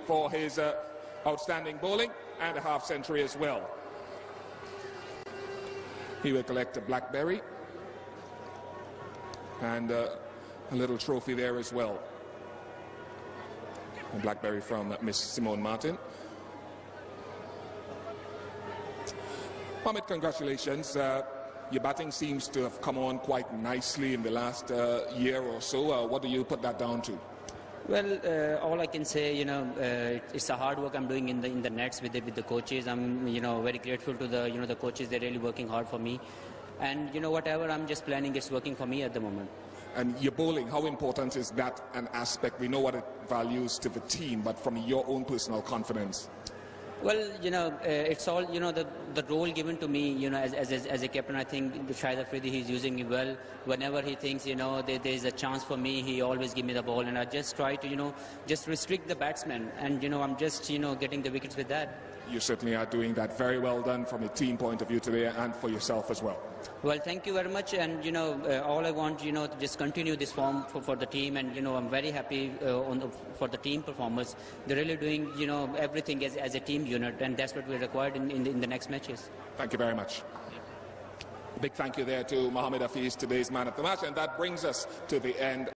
for his outstanding bowling and a half century as well. He will collect a blackberry and a little trophy there as well. A blackberry from Miss Simone Martin. Mohammed, congratulations. Your batting seems to have come on quite nicely in the last year or so. What do you put that down to? Well, all I can say, it's a hard work I'm doing in the nets with the coaches. I'm, very grateful to the coaches. They're really working hard for me, and whatever I'm just planning, it's working for me at the moment. And your bowling, how important is that an aspect? We know what it values to the team, but from your own personal confidence. Well, it's all, the role given to me, as a captain. I think Shahid Afridi, he's using me well. Whenever he thinks, there's a chance for me, he always give me the ball. And I just try to, just restrict the batsman. And, I'm just, getting the wickets with that. You certainly are doing that. Very well done from a team point of view today and for yourself as well. Well, thank you very much. And, all I want, to just continue this form for the team. And, I'm very happy for the team performers. They're really doing, everything as a team unit. And that's what we're required in the next matches. Thank you very much. A big thank you there to Mohammed Hafeez, today's man of the match. And that brings us to the end.